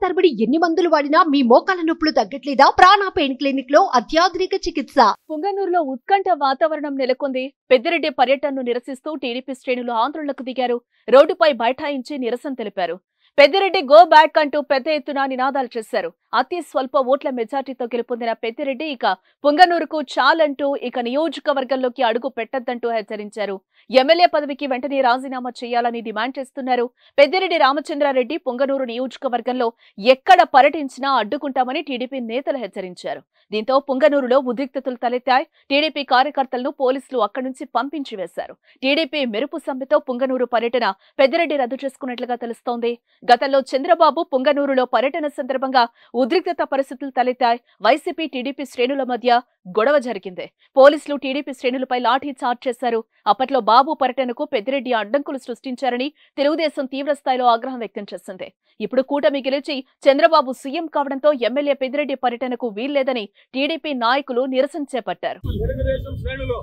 తరబడి ఎన్ని మందులు వాడినా మీ మోకాల నొప్పులు తగ్గట్లేదా? ప్రాణ పెయిన్ క్లినిక్ లో అత్యాధునిక చికిత్స. పుంగనూరులో ఉత్కంఠ వాతావరణం నెలకొంది. పెద్దిరెడ్డి పర్యటనను నిరసిస్తూ టీడీపీ శ్రేణులు ఆందోళనకు దిగారు. రోడ్డుపై బైఠాయించి నిరసన తెలిపారు. పెద్దిరెడ్డి గో బ్యాక్ అంటూ పెద్ద ఎత్తున నినాదాలు చేశారు. అతి స్వల్ప ఓట్ల మెజార్టీతో గెలుపొందిన పెద్దిరెడ్డి ఇక పుంగనూరుకు చాలంటూ ఇక నియోజకవర్గంలోకి అడుగు పెట్టొద్దంటూ హెచ్చరించారు. ఎమ్మెల్యే పదవికి వెంటనే రాజీనామా చేయాలని డిమాండ్ చేస్తున్నారు. పెద్దిరెడ్డి రామచంద్రారెడ్డి పుంగనూరు నియోజకవర్గంలో ఎక్కడ పర్యటించినా అడ్డుకుంటామని టీడీపీ నేతలు హెచ్చరించారు. దీంతో పుంగనూరులో ఉద్రిక్తతలు తలెత్తాయి. టీడీపీ కార్యకర్తలను పోలీసులు అక్కడి నుంచి పంపించి వేశారు. టీడీపీ మెరుపు సమ్మెతో పుంగనూరు పర్యటన పెద్దిరెడ్డి రద్దు చేసుకున్నట్లుగా తెలుస్తోంది. గతంలో చంద్రబాబు పుంగనూరులో పర్యటన సందర్భంగా ఉద్రిక్తత పరిస్థితులు తలెత్తాయి. వైసీపీ టీడీపీ శ్రేణుల మధ్య గొడవ జరిగింది. పోలీసులు టీడీపీ శ్రేణులపై లాఠీ చార్జ్ చేశారు. అప్పట్లో బాబు పర్యటనకు పెద్దిరెడ్డి అడ్డంకులు సృష్టించారని తెలుగుదేశం తీవ్రస్థాయిలో ఆగ్రహం వ్యక్తం చేసింది. ఇప్పుడు కూటమి గెలిచి చంద్రబాబు సీఎం కావడంతో ఎమ్మెల్యే పెద్దిరెడ్డి పర్యటనకు వీల్లేదని టీడీపీ నాయకులు నిరసన చేపట్టారు. తెలుగుదేశం శ్రేణులు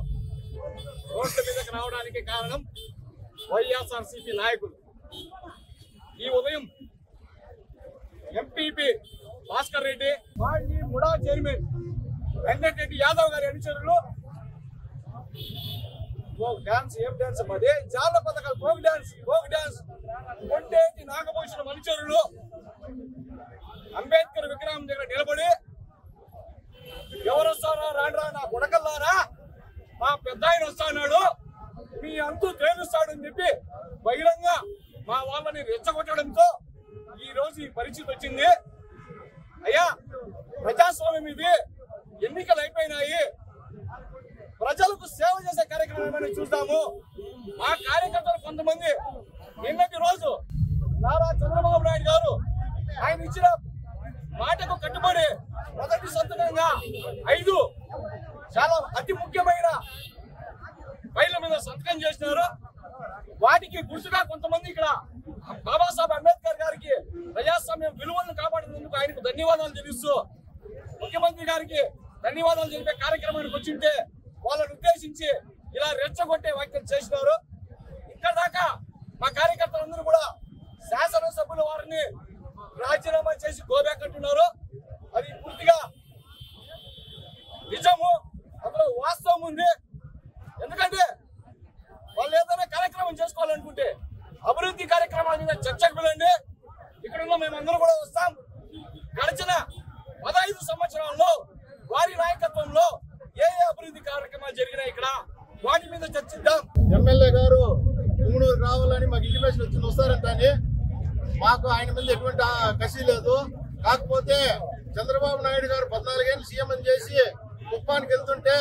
రోడ్ల మీదకి రావడానికి కారణం వైఎస్ఆర్సీపీ నాయకులు. ఈ ఉదయం ఎంపీపీ భాస్కర్ రెడ్డి, మాజీ ముడా చైర్మన్ వెంకటరెడ్డి యాదవ్ గారి అనుచరులు డాన్స్ ఏం డాన్స్ అదే జానపద ఫోక్ డాన్స్ కొండేటి నాగభూషణం అనుచరులు అంబేద్కర్ విగ్రహం దగ్గర నిలబడి ఎవరు వస్తారా రాండ్రా నా కొడకల్లారా, మా పెద్ద ఆయన వస్తాడు, మీ అంతు తేలుస్తాడని చెప్పి బహిరంగ మా వాళ్ళని రెచ్చగొట్టడంతో ఈ రోజు ఈ పరిస్థితి వచ్చింది. అయ్యా, ప్రజాస్వామ్యం ఇది, ఎన్నికలు అయిపోయినాయి, ప్రజలకు సేవ చేసే కార్యక్రమం చూద్దాము. మా కార్యకర్తలు కొంతమంది నిన్నటి రోజు నారా చంద్రబాబు నాయుడు గారు ఆయన ఇచ్చిన మాటకు కట్టుబడి మొదటి సంతకంగా 5 చాలా అతి ముఖ్యమైన ఫైళ్ల మీద సంతకం చేసినారు. వాటికి గుర్తుగా కొంతమంది ఇక్కడ బాబాసాహెబ్ అంబేద్కర్ గారికి ప్రజాస్వామ్యం విలువలను కాపాడినందుకు ఆయనకు ధన్యవాదాలు తెలుస్తూ ముఖ్యమంత్రి గారికి ధన్యవాదాలు తెలిపే కార్యక్రమానికి వచ్చింటే వాళ్ళని ఉద్దేశించి ఇలా రెచ్చగొట్టే వ్యాఖ్యలు చేసినారు. ఇక్కడ దాకా మా కార్యకర్తలందరూ కూడా శాసనసభ్యుల వారిని రాజీనామా చేసి గోబ్యాక్ అంటున్నారు. అది పూర్తిగా నిజము, అందులో వాస్తవం ఉంది. ఎందుకంటే వాళ్ళు ఏదైనా కార్యక్రమం చేసుకోవాలనుకుంటే అభివృద్ధి కార్యక్రమాల మీద చర్చకు వెళ్ళండి. ఇక్కడున్న మేమందరూ కూడా వస్తాం. గడిచిన 15 సంవత్సరాల్లో వారి నాయకత్వంలో ఏ అభివృద్ధి కార్యక్రమాలు జరిగినాయి ఇక్కడ వాటి మీద చర్చిద్దాం. ఎమ్మెల్యే గారు పుంగనూరు రావాలని మాకు ఇంటిమేషన్ వచ్చి వస్తారంటే మాకు ఆయన మీద ఎటువంటి కసి లేదు. కాకపోతే చంద్రబాబు నాయుడు గారు 14 ఏళ్ళు సీఎం అని చేసి కుప్పానికి వెళ్తుంటే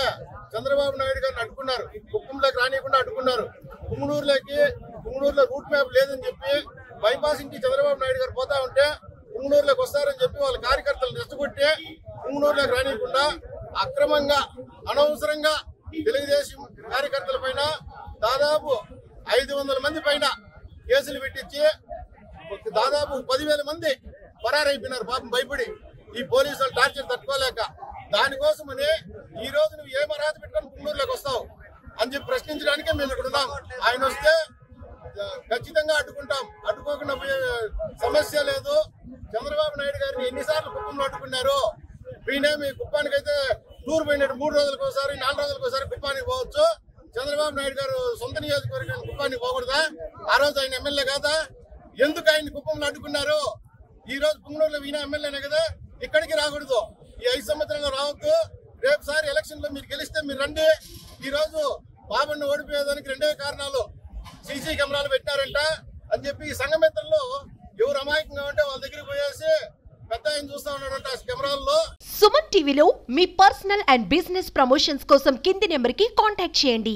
చంద్రబాబు నాయుడు గారిని అడ్డుకున్నారు. కుప్పంలోకి రానియకుండా అడ్డుకున్నారు. పుంగనూరులో రూట్ మ్యాప్ లేదని చెప్పి బైపాస్ ఇంటి చంద్రబాబు నాయుడు గారు పోతా ఉంటే పుంగనూరులోకి వస్తారని చెప్పి వాళ్ళ కార్యకర్తలు రెచ్చగొట్టి పుంగనూరులోకి రానియకుండా అక్రమంగా అనవసరంగా తెలుగుదేశం కార్యకర్తల పైన దాదాపు 500 మంది పైన కేసులు పెట్టించి దాదాపు 10,000 మంది పరారైపోయినారు. పాపం భయపడి ఈ పోలీసులు టార్చర్ తట్టుకోలేక. దానికోసమని ఈ రోజు నువ్వు ఏం అర్హత పెట్టుకొని పుంగనూరులోకి వస్తావు అని చెప్పి ప్రశ్నించడానికే మేము ఇక్కడ ఉన్నాం. ఆయన వస్తే ఖచ్చితంగా అడ్డుకుంటాం. అడ్డుకోకుండా సమస్య లేదు. చంద్రబాబు నాయుడు గారిని ఎన్నిసార్లు కుప్పంలో అడ్డుకున్నారు. ఈయన మీ కుప్పానికైతే టూర్ పోయినట్టు 3 రోజులకు ఒకసారి 4 రోజులకు ఒకసారి కుప్పానికి పోవచ్చు. చంద్రబాబు నాయుడు గారు సొంత నియోజకవర్గానికి కుప్పానికి పోకూడదా? ఆ రోజు ఆయన ఎమ్మెల్యే కాదా? ఎందుకు ఆయన కుప్పంలో అడ్డుకున్నారు? ఈ రోజు పుంగనూరులో ఈయన ఎమ్మెల్యేనే కదా, ఇక్కడికి రాకూడదు. ఈ 5 సంవత్సరాలు రావద్దు. రేపు సారి ఎలక్షన్ లో మీరు గెలిస్తే మీరు రండి. ఈ రోజు బాబుని ఓడిపోయేదానికి 2 కారణాలు. సీసీ కెమెరాలు పెట్టినారంట అని చెప్పి ఈ సంఘమిత్రుల్లో ఎవరు అమాయకంగా ఉంటే వాళ్ళ దగ్గరికి పోయేసి పెద్ద ఆయన చూస్తా ఉన్నాడంట కెమెరాల్లో. సుమన్ టీవీలో మీ పర్సనల్ అండ్ బిజినెస్ ప్రమోషన్స్ కోసం కింది నెంబర్ కి కాంటాక్ట్ చేయండి.